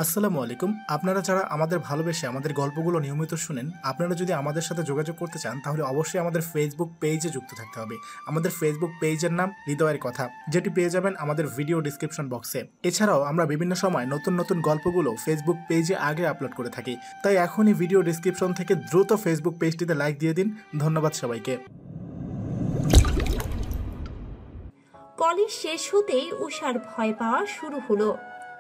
আসসালামু আলাইকুম। আপনারা যারা আমাদের ভালোবেসে আমাদের গল্পগুলো নিয়মিত শুনেন, আপনারা যদি আমাদের সাথে যোগাযোগ করতে চান তাহলে অবশ্যই আমাদের ফেসবুক পেজে যুক্ত থাকতে হবে। আমাদের ফেসবুক পেজের নাম হৃদয়ের কথা, যেটি পেয়ে যাবেন আমাদের ভিডিও ডিসক্রিপশন বক্সে। এছাড়াও আমরা বিভিন্ন সময় নতুন নতুন গল্পগুলো ফেসবুক পেজে আগে আপলোড করে থাকি, তাই এখনই ভিডিও ডিসক্রিপশন থেকে দ্রুত ফেসবুক পেজটিতে লাইক দিয়ে দিন। ধন্যবাদ সবাইকে। কলেজ শেষ হতেই উষার ভয় পাওয়া শুরু হলো।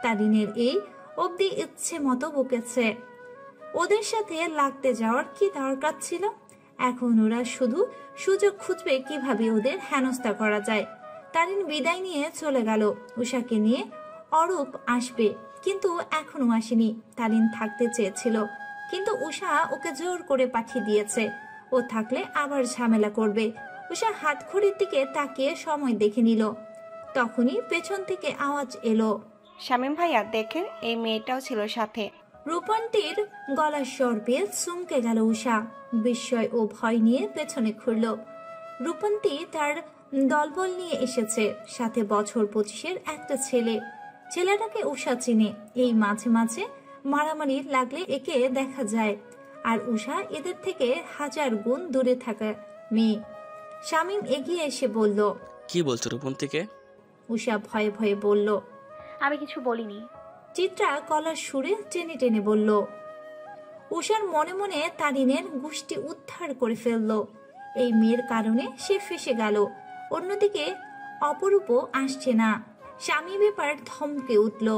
তারিনের এই অবধি ইচ্ছে মতো বকেছে, ওদের সাথে লাগতে যাওয়ার কি দরকার ছিল? এখন ওরা শুধু সুযোগ খুঁজবে কিভাবে ওদের হেনস্থা করা যায়। তারিন বিদায় নিয়ে চলে গেল। উষাকে নিয়ে অরূপ আসবে, কিন্তু এখনো আসেনি। তারিন থাকতে চেয়েছিল, কিন্তু উষা ওকে জোর করে পাঠিয়ে দিয়েছে। ও থাকলে আবার ঝামেলা করবে। উষা হাতঘড়ির দিকে তাকিয়ে সময় দেখে নিল। তখনই পেছন থেকে আওয়াজ এলো, শামীম ভাইয়া দেখেন, এই মেয়েটাও ছিল সাথে। রূপন্তীর গলার স্বর পেয়ে চমকে গেল উষা। বিস্ময় ও ভয় নিয়ে পেছনে ঘুরল। রূপন্তী তার দলবল নিয়ে এসেছে, সাথে বছর 25-এর একটা ছেলে। ছেলেটাকে উষা চিনে। এই মাঝে মাঝে মারামারি লাগলে একে দেখা যায়, আর উষা এদের থেকে 1000 গুণ দূরে থাকা মেয়ে। শামীম এগিয়ে এসে বলল, কি বলছো রূপন্তীকে? উষা ভয়ে ভয়ে বলল, আমি কিছু বলিনি। চিত্রা গলার সুরে টেনে টেনে বলল। উষার মনে মনে তারিনের গোষ্ঠী উদ্ধার করে ফেলল। এই মেয়ের কারণে সে ফেসে গেল। অন্যদিকে অপরূপও আসছে না। স্বামী ব্যাপার ধমকে উঠল।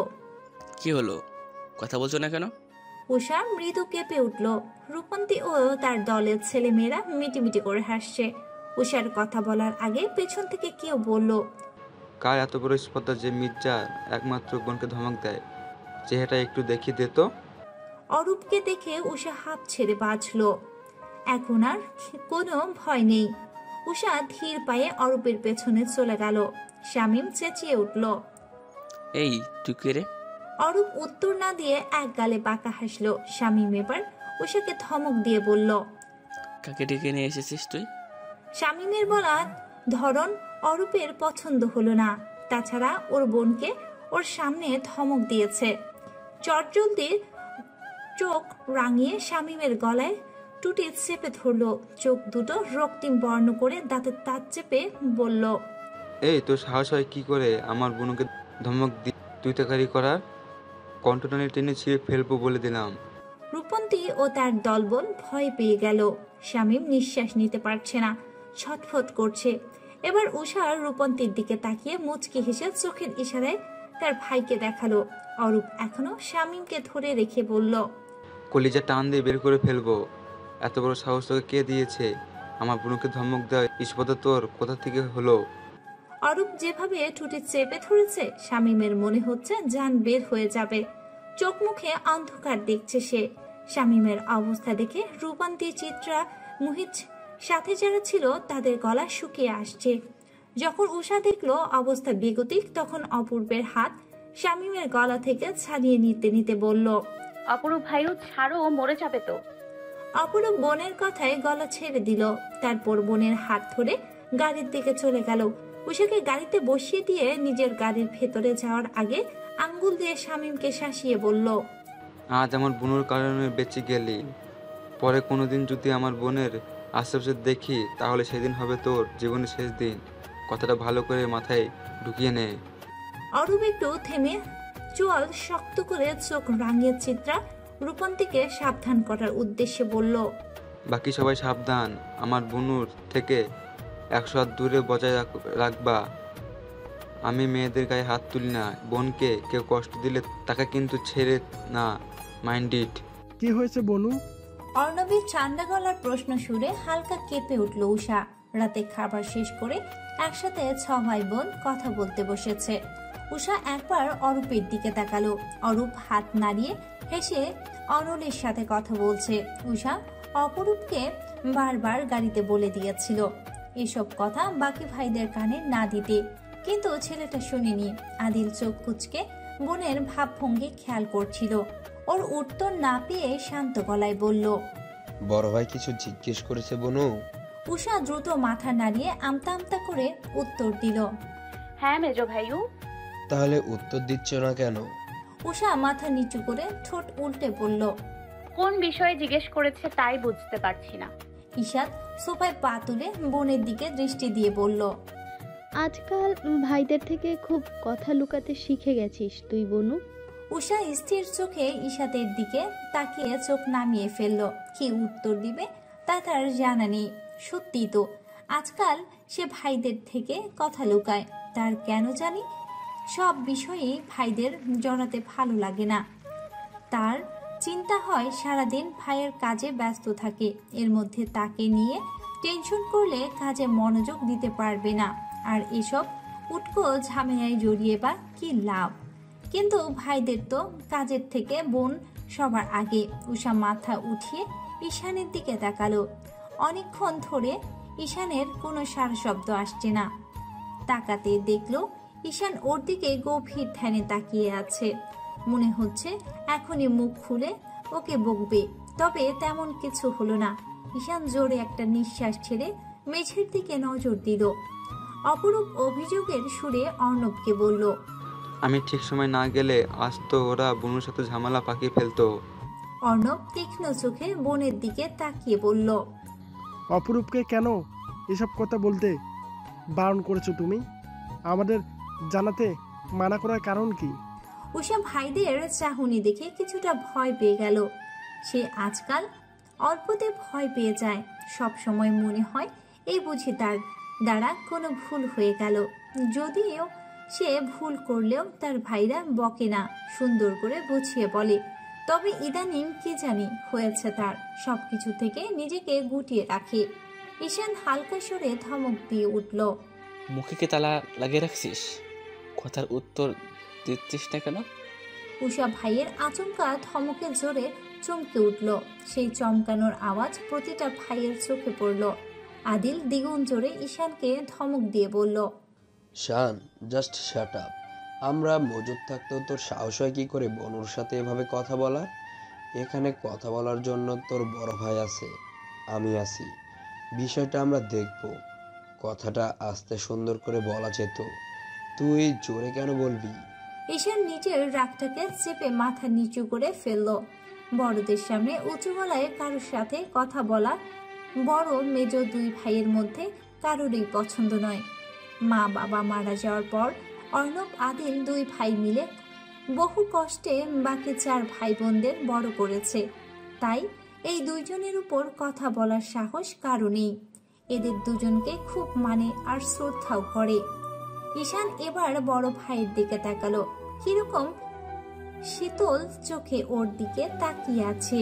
কি হলো, কথা বলছো না কেন? উষা মৃদু কেঁপে উঠল। রূপন্তী ও তার দলের ছেলে মেয়েরা মিটিমিটি করে হাসছে। উষার কথা বলার আগে পেছন থেকে কেউ বলল, কার এত বড় স্পর্ধা যে মির্জার একমাত্র বোনকে ধমক দেয়? চেহারাটা একটু দেখিয়ে দে তো। অরূপকে দেখে উষা হাঁপ ছেড়ে বাঁচল। এখন আর কোনো ভয় নেই। উষা ধীর পায়ে অরূপের পেছনে চলে গেল। শামীম চেঁচিয়ে উঠল, এই তুই কে রে? অরূপ উত্তর না দিয়ে এক গালে বাঁকা হাসলো। শামীম এবার উষাকে ধমক দিয়ে বলল, কাকে ডেকে নিয়ে এসেছিস তুই? শামীমের বলা ধরন অরূপের পছন্দ হলো না। তাছাড়া ওর বোনকে ওর সামনে ধমক দিয়েছে। চটজলদি চোখ রাঙিয়ে শামীমের গলায় টুটি চেপে ধরলো। চোখ দুটো রক্তিম বর্ণ করে দাঁতের তাজ চেপে বলল, এই তোর সাহস হয় কি করে আমার বোনকে ধমক দি তুই তাকারি করার? কণ্ঠটানি টেনে ছিঁড়ে ফেলবো বলে দিলাম। রূপন্তী ও তার দলবল ভয় পেয়ে গেল। শামীম নিঃশ্বাস নিতে পারছে না, ছটফট করছে। এবার উষা রূপন্তীর দিকে তাকিয়ে মুচকি হেসে চোখের ইশারায় তার ভাইকে দেখালো। অরূপ এখনো শামীমকে ধরে রেখে বলল, কলিজা টান দিয়ে বের করে ফেলবো। এত বড় সাহস তোকে কে দিয়েছে? আমার বোনকে ধমক দেওয়া স্পর্ধা তোর কোথা থেকে হলো? অরূপ যেভাবে ঠুটি চেপে ধরেছে, শামীমের মনে হচ্ছে জান বের হয়ে যাবে। চোখ মুখে অন্ধকার দেখছে সে। শামীমের অবস্থা দেখে রূপন্তী, চিত্রা, মুহিত সাথে যারা ছিল তাদের গলা শুকিয়ে আসছে। যখন উষা দেখলো অবস্থা বেগতিক, তখন অপূর্বের হাত শামীমের গলা থেকে ছাড়িয়ে নিতে নিতে বলল, অপরূপ ভাইও ছাড়ো, মরে যাবে তো। অপরূপ বোনের কথায় গলা ছেড়ে দিল। তারপর বোনের হাত ধরে গাড়ির দিকে চলে গেল। উষাকে গাড়িতে বসিয়ে দিয়ে নিজের গাড়ির ভেতরে যাওয়ার আগে আঙ্গুল দিয়ে শামীমকে শাসিয়ে বলল, আজ আমার বোনের কারণে বেঁচে গেলি। পরে কোনোদিন যদি আমার বোনের আশেপাশে দেখি তাহলে সেদিন হবে তোর জীবনের শেষ দিন। কথাটা ভালো করে মাথায় ঢুকিয়ে নে। অরূপ একটু থেমে চোয়াল শক্ত করে চোখ রাঙিয়ে চিত্রা রূপন্তীকে সাবধান করার উদ্দেশ্যে বলল, বাকি সবাই সাবধান, আমার বোনুর থেকে 100 হাত দূরে বজায় রাখবা। আমি মেয়েদের গায়ে হাত তুলি না। বোনকে কেউ কষ্ট দিলে তাকে কিন্তু ছেড়ে না। Mind it. কি হয়েছে বনু? অর্ণবীর ঠান্ডা গলার প্রশ্ন শুনে হালকা কেঁপে উঠল উষা। রাতে খাবার শেষ করে একসাথে 6 ভাই বোন কথা বলতে বসেছে। উষা একবার অরূপের দিকে তাকালো। অরূপ হাত নাড়িয়ে হেসে অনলের সাথে কথা বলছে। উষা অপরূপকে বারবার গাড়িতে বলে দিয়েছিল এসব কথা বাকি ভাইদের কানে না দিতে, কিন্তু ছেলেটা শুনেনি। আদিল চোখ কুচকে বোনের ভাবভঙ্গি খেয়াল করছিল। ওর উত্তর না পেয়ে শান্ত গলায় বলল, বড় ভাই কিছু জিজ্ঞেস করেছে বনু? উষা দ্রুত মাথা নাড়িয়ে আমতা আমতা করে উত্তর দিল, হ্যাঁ মেজো ভাইও। তাহলে উত্তর দিচ্ছ না কেন? উষা মাথা নিচু করে ঠোঁট উল্টে পড়ল। কোন বিষয়ে জিজ্ঞেস করেছে তাই বুঝতে পারছি না। ঈশাদ সোফায় পা তুলে বোনের দিকে দৃষ্টি দিয়ে বলল, আজকাল ভাইদের থেকে খুব কথা লুকাতে শিখে গেছিস তুই বনু। উষা স্থির চোখে ঈশাদের দিকে তাকিয়ে চোখ নামিয়ে ফেলল। কি উত্তর দিবে তা তার জানা নেই। সত্যি তো আজকাল সে ভাইদের থেকে কথা লুকায়। তার কেন জানি সব বিষয়েই ভাইদের জড়াতে ভালো লাগে না। তার চিন্তা হয় সারাদিন ভাইয়ের কাজে ব্যস্ত থাকে, এর মধ্যে তাকে নিয়ে টেনশন করলে কাজে মনোযোগ দিতে পারবে না। আর এসব উটকো ঝামেলায় জড়িয়ে বা কি লাভ। কিন্তু ভাইদের তো কাজের থেকে বোন সবার আগে। উষা মাথা উঠিয়ে ঈশানের দিকে তাকালো। অনেকক্ষণ ধরে ঈশানের কোনো সারা শব্দ আসছে না। তাকাতে দেখলো ঈশান ওর দিকে গভীর ধ্যানে তাকিয়ে আছে। মনে হচ্ছে এখনই মুখ খুলে ওকে বকবে, তবে তেমন কিছু হলো না। ঈশান জোরে একটা নিঃশ্বাস ছেড়ে মেঝের দিকে নজর দিল। অপরূপ অভিযোগের সুরে অর্ণবকে বলল, আমি ঠিক সময় না গেলে আজ তো ওরা বুনুর সাথে ঝামেলা পাকিয়ে ফেলতো। অর্ণব তীক্ষ্ণ চোখে বোনের দিকে তাকিয়ে বলল, অপরূপকে কেন এসব কথা বলতে বারণ করেছো তুমি? আমাদের জানাতে মানা করার কারণ কি? উষা ভাইদের চাহনি দেখে কিছুটা ভয় পেয়ে গেল। সে আজকাল অল্পতে ভয় পেয়ে যায়। সব সময় মনে হয় এই বুঝি তার দ্বারা কোনো ভুল হয়ে গেল। যদিও সে ভুল করলেও তার ভাইরা বকে না, সুন্দর করে বুঝিয়ে বলে। তবে ইদানিং কি জানি হয়েছে, তার সবকিছু থেকে নিজেকে গুটিয়ে রাখে। ঈশান হালকা সরে ধমক দিয়ে উঠল, মুখে কি তালা লাগিয়ে রাখছিস? কথার উত্তর দিচ্ছিস না কেন? উষা ভাইয়ের আচমকা ধমকে জোরে চমকে উঠল। সেই চমকানোর আওয়াজ প্রতিটা ভাইয়ের চোখে পড়ল। আদিল দ্বিগুণ জোরে ঈশানকে ধমক দিয়ে বলল, শান, জাস্ট শাট আপ। আমরা মজুদ থাকতেও তোর সাহস হয় কি করে বনুর সাথে এভাবে কথা বলার? এখানে কথা বলার জন্য তোর বড় ভাই আছে, আমি আছি। বিষয়টা আমরা দেখব। কথাটা আস্তে সুন্দর করে বলা যেত, তুই জোরে কেন বলবি? ঈশান নিজের রাগটাকে চেপে মাথা নিচু করে ফেলল। বড়দের সামনে উঁচু গলায় কারোর সাথে কথা বলা বড় মেজ দুই ভাইয়ের মধ্যে কারোরই পছন্দ নয়। মা বাবা মারা যাওয়ার পর অর্ণব আদিল দুই ভাই মিলে বহু কষ্টে বাকি চার ভাই বোনদের বড় করেছে। তাই এই দুইজনের উপর কথা বলার সাহস কারো নেই। এদের দুজনকে খুব মানে আর শ্রদ্ধাও করে। ঈশান এবার বড় ভাইয়ের দিকে তাকালো। কিরকম শীতল চোখে ওর দিকে তাকিয়ে আছে।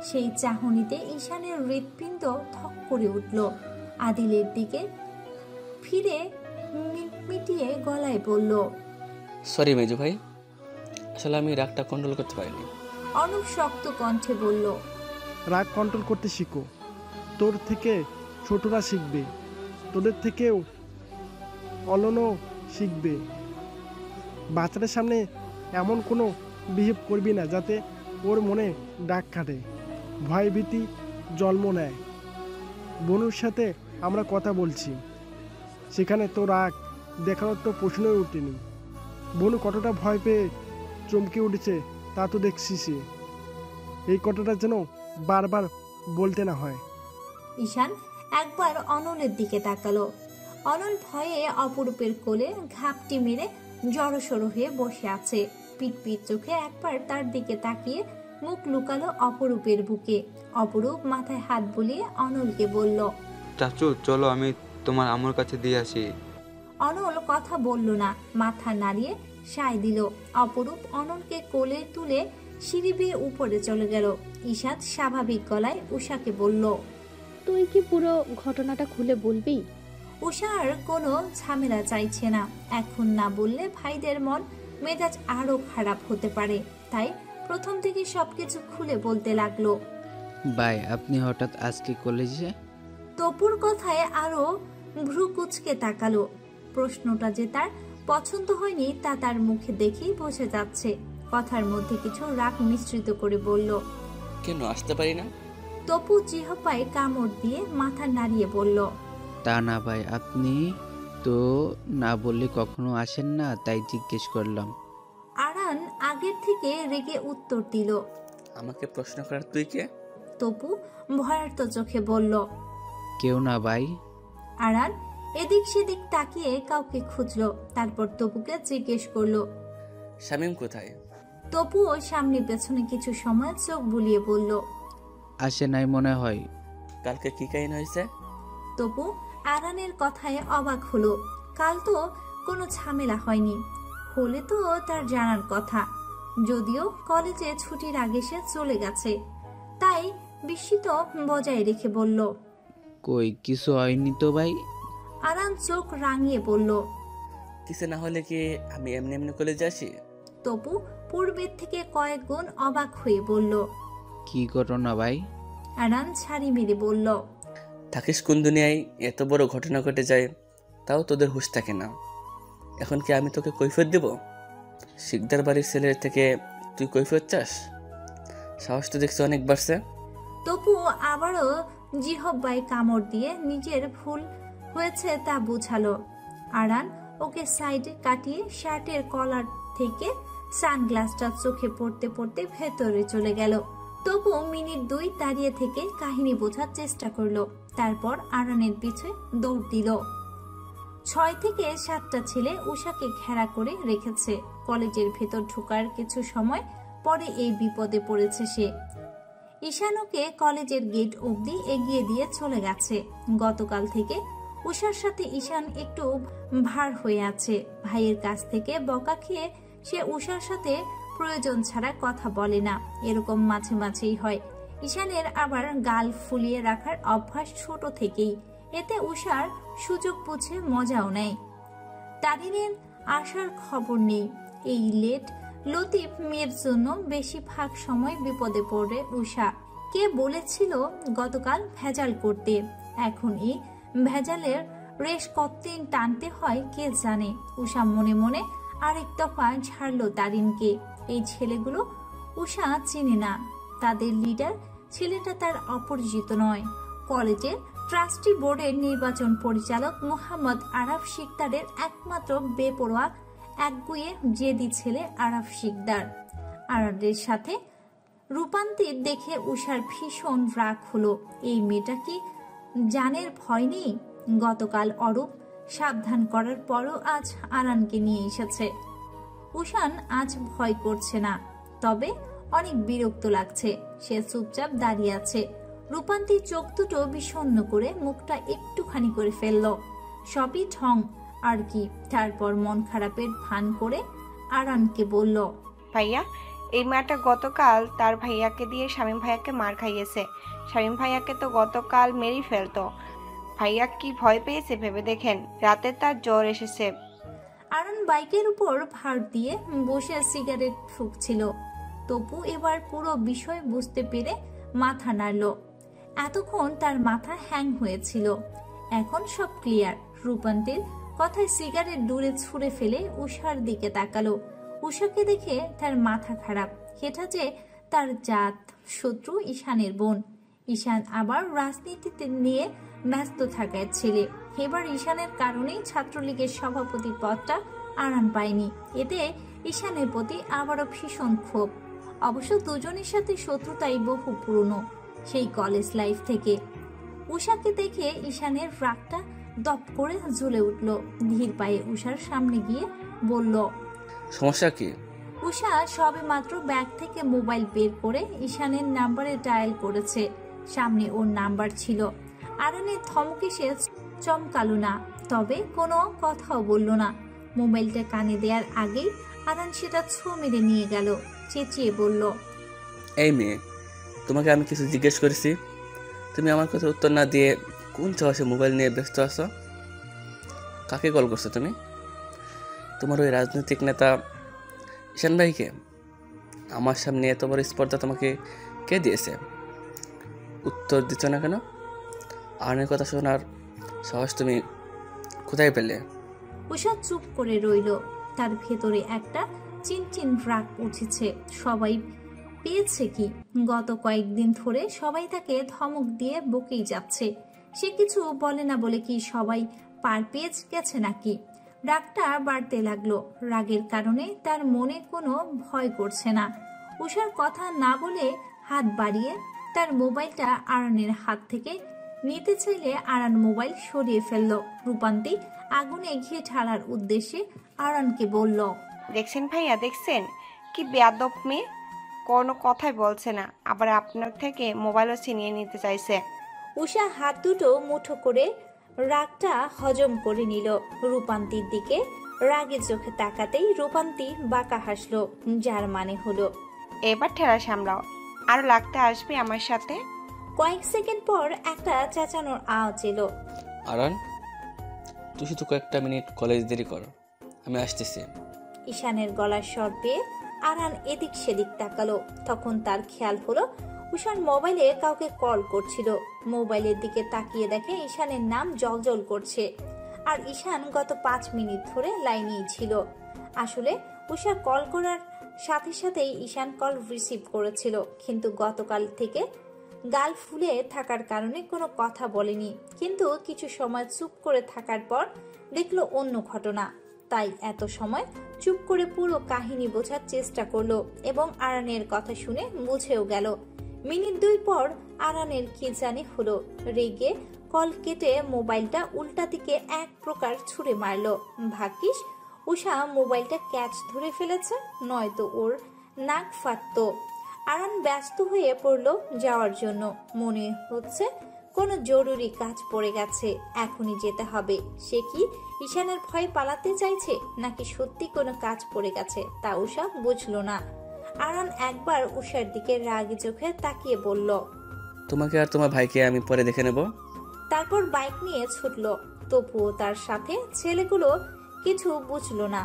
সেই চাহনিতে ঈশানের হৃৎপিণ্ড ধক করে উঠল। আদিলের দিকে ফিরে মিটিয়ে গলায় বলল, সরি মেজু ভাই, আসলে আমি রাগটা কন্ট্রোল করতে পারিনি। অনুপ শক্ত কণ্ঠে বলল, রাগ কন্ট্রোল করতে শিখো। তোর থেকে ছোটরা শিখবে, তোদের থেকেও অলনও শিখবে। বাচ্চাদের সামনে এমন কোনো বিহেভ করবি না যাতে ওর মনে ডাক কাটে, ভয় ভীতি জন্ম নেয়। বনুর সাথে আমরা কথা বলছি, সেখানে তো রাগ দেখানোর তো প্রশ্নই উঠেনি। বনু কতটা ভয় পেয়ে চমকে উঠেছে তা তো দেখছিস। এই কথাটা যেন বারবার বলতে না হয়। ঈশান একবার অনলের দিকে তাকালো। অনল ভয়ে অপরূপের কোলে ঘাপটি মেরে জড়সড় হয়ে বসে আছে। পিটপিট চোখে একবার তার দিকে তাকিয়ে মুখ লুকালো অপরূপের বুকে। অপরূপ মাথায় হাত বুলিয়ে অনলকে বলল, চাচু চলো আমি তোমার আম্মুর কাছে দিয়ে আসি। অনল কথা বলল না, মাথা নাড়িয়ে সায় দিল। অপরূপ অনলকে কোলে তুলে সিঁড়ি বেয়ে উপরে চলে গেল। ঈশাদ স্বাভাবিক গলায় উষাকে বলল, তুই কি পুরো ঘটনাটা খুলে বলবি? উষা আর কোনো ঝামেলা চাইছে না। এখন না বললে ভাইদের মন মেজাজ আরো খারাপ হতে পারে। তাই প্রথম থেকে সবকিছু খুলে বলতে লাগলো। ভাই, আপনি হঠাৎ আজকে কলেজে? তপুর কথায় আরো ভ্রু কুচকে তাকালো। প্রশ্নটা যে তার পছন্দ হয়নি তা তার মুখে দেখেই বোঝা যাচ্ছে। কথার মধ্যে কিছু রাগ মিশ্রিত করে বলল, কেন আসতে পারি না? তপু জিহ্বায় কামড় দিয়ে মাথা নাড়িয়ে বলল, তা না ভাই, আপনি তো না বললে কখনো আসেন না, তাই জিজ্ঞেস করলাম। আরান আগের থেকে রেগে উত্তর দিল। আমাকে প্রশ্ন করার তুই কে? তপু ভয়ার্ত চোখে বলল। কেউ না ভাই। আরান এদিক সেদিক তাকিয়ে কাউকে খুঁজলো, তারপর তপুকে জিজ্ঞেস করলো, শামীম কোথায়? তপুও সামনে পেছনে কিছু সময় চোখ বুলিয়ে বলল, আসে নাই মনে হয়। কালকে কি কাহিনী হয়েছে? তপু আরানের কথায় অবাক হলো। কাল তো কোনো ঝামেলা হয়নি, হলে তো তার জানার কথা। যদিও কলেজে ছুটির আগে সে চলে গেছে, তাই বিস্মিত বজায় রেখে বলল, কই কিছু হয়নি তো ভাই। আরান চোখ রাঙিয়ে বলল, কিছু না হলে কি আমি এমনি এমনি কলেজে আসি? তপু পূর্বের থেকে কয়েক গুণ অবাক হয়ে বলল, কি ঘটনা ভাই? আরান ছাড়ি মেরে বলল, থাকিস কোন দুনিয়ায় এত বড় ঘটনা ঘটে যায়, তাও তোদের হুঁশ থাকে না। এখন কি আমি তোকে কৈফিয়ত দেব? শিকদার বাড়ির ছেলের থেকে তুই কৈফিয়ত চাস? সাহস তো দেখছি অনেক বাড়ছে। তপু আবারও জিহব্বায় কামড় দিয়ে নিজের ভুল হয়েছে তা বুঝালো। আরান ওকে সাইডে কাটিয়ে শার্টের কলার থেকে সানগ্লাসটা চোখে পড়তে পড়তে ভেতরে চলে গেল। তপু মিনিট 2 দাঁড়িয়ে থেকে কাহিনী বোঝার চেষ্টা করলো, তারপর আরানের পিছে দৌড় দিল। 6 থেকে 7টা ছেলে উষাকে ঘেরা করে রেখেছে। কলেজের ভেতর ঢোকার কিছু সময় পরে এই বিপদে পড়েছে সে। ঈশানুকে কলেজের গেট অবধি এগিয়ে দিয়ে চলে গেছে। গতকাল থেকে উষার সাথে ঈশান একটু ভার হয়ে আছে। ভাইয়ের কাছ থেকে বকা খেয়ে সে উষার সাথে প্রয়োজন ছাড়া কথা বলে না, এরকম মাঝে মাঝেই হয়। ঈশানের আবার গাল ফুলিয়ে রাখার অভ্যাস ছোট থেকেই, এতে উষার সুযোগ বুঝে মজাও নেয়। তারিনের আসার খবর নেই। এই লেট লতিফ মেয়ের জন্য বেশিরভাগ সময় বিপদে পড়ে উষা। কে বলেছিল গতকাল ভেজাল করতে? এখন এই ভেজালের রেশ কতদিন টানতে হয় কে জানে। উষা মনে মনে আরেক দফা ঝাড়ল তারিনকে। এই ছেলেগুলো উষা চিনে না, তাদের লিডার ছেলেটা তার অপরিচিত নয়। কলেজের ট্রাস্টি বোর্ডের নির্বাচন পরিচালক মোহাম্মদ আরাফ শিকদারের একমাত্র বেপরোয়া একগুয়ে জেদি ছেলে আরাফ শিকদার। আরাফের সাথে রূপান্তর দেখে উষার ভীষণ রাগ হলো। এই মেয়েটা কি জানের ভয় নেই? গতকাল অরূপ সাবধান করার পরও আজ আরানকে নিয়ে এসেছে। উষান আজ ভয় করছে না, তবে অনেক বিরক্ত লাগছে। সে চুপচাপ দাঁড়িয়ে আছে। রূপান্তী চোখ দুটো বিষণ্ণ করে মুখটা একটুখানি করে ফেলল। সবই ঢং আর কি। তারপর মন খারাপের ভান করে আরানকে বলল, ভাইয়া, এই মেয়েটা গতকাল তার ভাইয়াকে দিয়ে শামীম ভাইয়াকে মার খাইয়েছে। শামীম ভাইয়াকে তো গতকাল মেরেই ফেলতো। ভাইয়া কি ভয় পেয়েছে ভেবে দেখেন, রাতে তার জ্বর এসেছে। আরান বাইকের উপর ভার দিয়ে বসে সিগারেট ফুঁকছিল। তপু এবার পুরো বিষয় বুঝতে পেরে মাথা নাড়ল। এতক্ষণ তার মাথা হ্যাং হয়েছিল, এখন সব ক্লিয়ার। রূপান্তের কথায় সিগারেট দূরে ছুঁড়ে ফেলে উষার দিকে তাকালো। উষাকে দেখে তার মাথা খারাপ। এটা যে তার জাত শত্রু ঈশানের বোন। ঈশান আবার রাজনীতিতে নিয়ে ব্যস্ত থাকার ছেলে। এবার ঈশানের কারণেই ছাত্রলীগের সভাপতি পদটা আরান পায়নি। এতে ঈশানের প্রতি আবারও ভীষণ ক্ষোভ। অবশ্য দুজনের সাথে শত্রুতাই বহু পুরনো, সেই কলেজ লাইফ থেকে। উষাকে দেখে ঈশানের রাগটা দপ করে জ্বলে উঠল। ধীর পায়ে উষার সামনে গিয়ে বলল, সমস্যা কি? উষা সবে মাত্র ব্যাগ থেকে মোবাইল বের করে ঈশানের নাম্বারে ডায়াল করেছে। সামনে ওর নাম্বার ছিল। আরানের ধমকে সে চমকালো না, তবে কোনো কথাও বলল না। মোবাইলটা কানে দেওয়ার আগেই আরান সেটা ছো মেরে নিয়ে গেল। চেঁচিয়ে বলল, এই মেয়ে, তোমাকে আমি কিছু জিজ্ঞেস করেছি, তুমি আমার কথা উত্তর না দিয়ে কোন সাহসে মোবাইল নিয়ে ব্যস্ত আছো? কাকে কল করছো তুমি? তোমার ওই রাজনৈতিক নেতা ঈশান ভাইকে? আমার সামনে এত বড় স্পর্ধা তোমাকে কে দিয়েছে? উত্তর দিচ্ছ না কেন? আরনের কথা শোনার সাহস তুমি কোথায় পেলে? উষা চুপ করে রইল। তার ভেতরে একটা চিনচিন রাগ উঠেছে। সবাই পেয়েছে কি? গত কয়েকদিন ধরে সবাই তাকে ধমক দিয়ে বকেই যাচ্ছে। সে কিছু বলে না বলে কি সবাই পার পেয়ে গেছে নাকি। রাগটা বাড়তে লাগলো। রাগের কারণে তার মনে কোনো ভয় করছে না। উষার কথা না বলে হাত বাড়িয়ে তার মোবাইলটা আরানের হাত থেকে নিতে চাইলে আরান মোবাইল সরিয়ে ফেলল। রূপান্তী আগুনে ঘি ঢালার উদ্দেশ্যে আরানকে বলল, দেখছেন ভাইয়া, দেখছেন কি বেয়াদব মেয়ে, কোনো কথাই বলছে না, আবার আপনার থেকে মোবাইলও ছিনিয়ে নিতে চাইছে। উষা হাত দুটো মুঠো করে রাগটা হজম করে নিল। রূপান্তীর দিকে রাগের চোখে তাকাতেই রূপান্তী বাঁকা হাসলো, যার মানে হলো এবার ঠেলা সামলাও, আরো লাগতে আসবে আমার সাথে। কয়েক সেকেন্ড পর একটা চেঁচানোর আওয়াজ এলো। আরান, তুই শুধু কয়েকটা মিনিট কলেজ দেরি কর, আমি আসতেছি। ঈশানের গলার স্বর পেয়ে আরান এদিক সেদিক তাকালো। তখন তার খেয়াল হলো উষার মোবাইলে কাউকে কল করছিল। মোবাইলের দিকে তাকিয়ে দেখে ঈশানের নাম জলজল করছে। আর ঈশান গত 5 মিনিট ধরে লাইনেই ছিল। আসলে উষা কল করার সাথে সাথেই ঈশান কল রিসিভ করেছিল, কিন্তু গতকাল থেকে গাল ফুলে থাকার কারণে কোনো কথা বলেনি। কিন্তু কিছু সময় চুপ করে থাকার পর দেখলো অন্য ঘটনা। তাই এত সময় চুপ করে পুরো কাহিনী বোঝার চেষ্টা করলো এবং আরানের কথা শুনে বুঝেও গেল। মিনিট 2 পর আরানের কি জানি হলো, রেগে কল কেটে মোবাইলটা উল্টা দিকে এক প্রকার ছুঁড়ে মারলো। ভাগ্যিস উষা মোবাইলটা ক্যাচ ধরে ফেলেছে, নয়তো ওর নাক ফাটতো। আরান ব্যস্ত হয়ে পড়লো যাওয়ার জন্য। মনে হচ্ছে কোনো জরুরি কাজ পড়ে গেছে, এখনই যেতে হবে। সে কি ঈশানের ভয় পালাতে চাইছে নাকি সত্যি কোনো কাজ পড়ে গেছে তা উষা বুঝলো না। আরান একবার উষার দিকে রাগী চোখে তাকিয়ে বলল, তোমাকে আর তোমার ভাইকে আমি পরে দেখে নেব। তারপর বাইক নিয়ে ছুটলো। তবুও তার সাথে ছেলেগুলো কিছু বুঝলো না।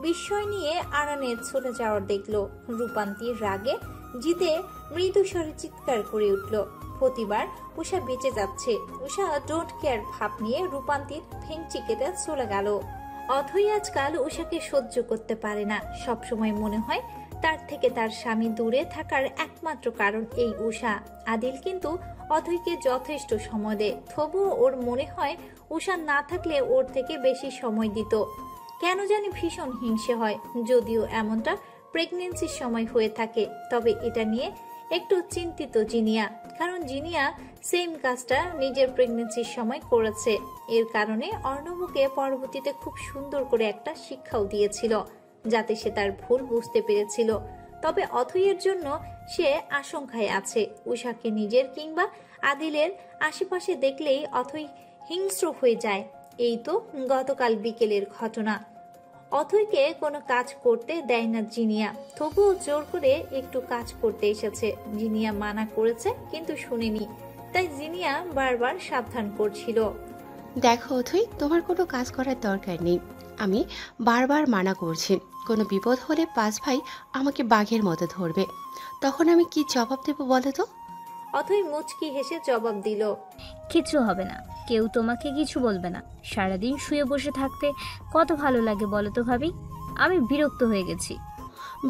বিস্ময় নিয়ে আরানের চলে যাওয়ার দেখলো। রূপান্তীর রাগে জিতে মৃদু স্বরে চিৎকার করে উঠল। প্রতিবার উষা বেঁচে যাচ্ছে। উষা ডোন্ট কেয়ার ভাব নিয়ে রূপান্তীর ভেঙচি কেটে চলে গেল। অথই আজকাল উষাকে সহ্য করতে পারে না। সবসময় মনে হয় তার থেকে তার স্বামী দূরে থাকার একমাত্র কারণ এই উষা। আদিল কিন্তু অথইকে যথেষ্ট সময় দেয়, তবুও ওর মনে হয় উষা না থাকলে ওর থেকে বেশি সময় দিত। কেন জানি ভীষণ হিংসে হয়। যদিও এমনটা প্রেগনেন্সির সময় হয়ে থাকে, তবে এটা নিয়ে একটু চিন্তিত জিনিয়া। কারণ জিনিয়া সেম কাজটা নিজের প্রেগনেন্সির সময় করেছে। এর কারণে অর্ণবকে পরবর্তীতে খুব সুন্দর করে একটা শিক্ষাও দিয়েছিল, যাতে সে তার ভুল বুঝতে পেরেছিল। তবে অথইয়ের জন্য সে আশঙ্কায় আছে। উষাকে নিজের কিংবা আদিলের আশেপাশে দেখলেই অথই হিংস্র হয়ে যায়। এই তো গতকাল বিকেলের ঘটনা। অথইকে কোনো কাজ করতে দেয় না জিনিয়া, তবুও জোর করে একটু কাজ করতে এসেছে। জিনিয়া মানা করেছে কিন্তু শুনেনি, তাই জিনিয়া বারবার সাবধান করছিল। দেখো অথই, তোমার কোনো কাজ করার দরকার নেই, আমি বারবার মানা করছি। কোনো বিপদ হলে 5 ভাই আমাকে বাঘের মতো ধরবে, তখন আমি কি জবাব দেবো বলো তো? অথই মুচকি হেসে জবাব দিল, কিচ্ছু হবে না, কেউ তোমাকে কিছু বলবে না। সারাদিন শুয়ে বসে থাকতে কত ভালো লাগে বলো তো ভাবি, আমি বিরক্ত হয়ে গেছি।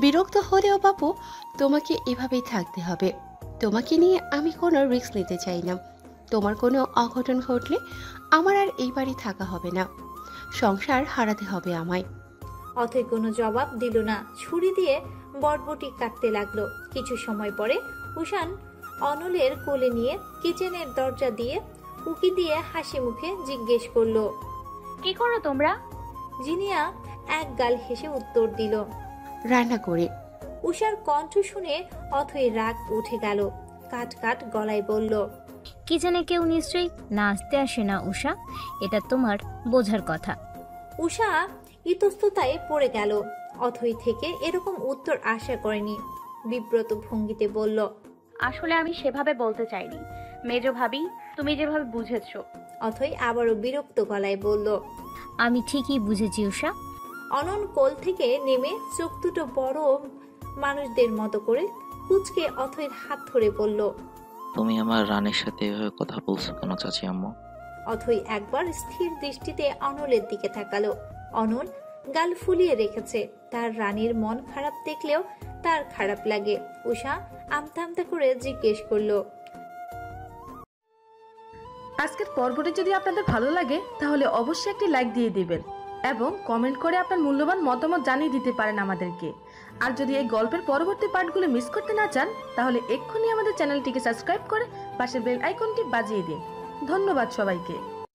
বিরক্ত হলেও বাপু, তোমাকে এভাবেই থাকতে হবে। তোমাকে নিয়ে আমি কোনো রিস্ক নিতে চাই না। তোমার কোনো অঘটন ঘটলে আমার আর এই বাড়ি থাকা হবে না, সংসার হারাতে হবে আমায়। অথই কোনো জবাব দিল না, ছুরি দিয়ে বটবটি কাটতে লাগলো। কিছু সময় পরে উষান অনলের কোলে নিয়ে কিচেনের দরজা দিয়ে উকি দিয়ে হাসি মুখে জিজ্ঞেস করলো, কি করো তোমরা? জিনিয়া এক গাল হেসে উত্তর দিল, রান্না করে। উষার কণ্ঠ শুনে অথই রাগ উঠে গেল। কাট কাট গলায় বলল, কিচেনে কেউ নিশ্চয়ই নাচতে আসে না উষা, এটা তোমার বোঝার কথা। উষা ইতস্ততায় পড়ে গেল। অথই থেকে এরকম উত্তর আশা করেনি। বিব্রত ভঙ্গিতে বলল, আসলে আমি সেভাবে বলতে চাইনি মেজো ভাবি, তুমি যেভাবে বুঝেছো। অথই আবারও বিরক্ত গলায় বলল, আমি ঠিকই বুঝেছি উষা। অনন কোল থেকে নেমে চোখ দুটো বড় মানুষদের মতো করে কুচকে অথইর হাত ধরে বলল, তুমি আমার রানীর সাথে এভাবে কথা বলছো কেন চাচি আম্মু? অথই একবার স্থির দৃষ্টিতে অনলের দিকে তাকালো। অনল গাল ফুলিয়ে রেখেছে। তার রানীর মন খারাপ দেখলেও তার খারাপ লাগে। উষা আমতা আমতা করে জিজ্ঞেস করলো, আজকের পর্বটি যদি আপনাদের ভালো লাগে তাহলে অবশ্যই একটি লাইক দিয়ে দিবেন এবং কমেন্ট করে আপনার মূল্যবান মতামত জানিয়ে দিতে পারেন আমাদেরকে। আর যদি এই গল্পের পরবর্তী পার্টগুলো মিস করতে না চান তাহলে এক্ষুনি আমাদের চ্যানেলটিকে সাবস্ক্রাইব করে পাশের বেল আইকনটি বাজিয়ে দিন। ধন্যবাদ সবাইকে।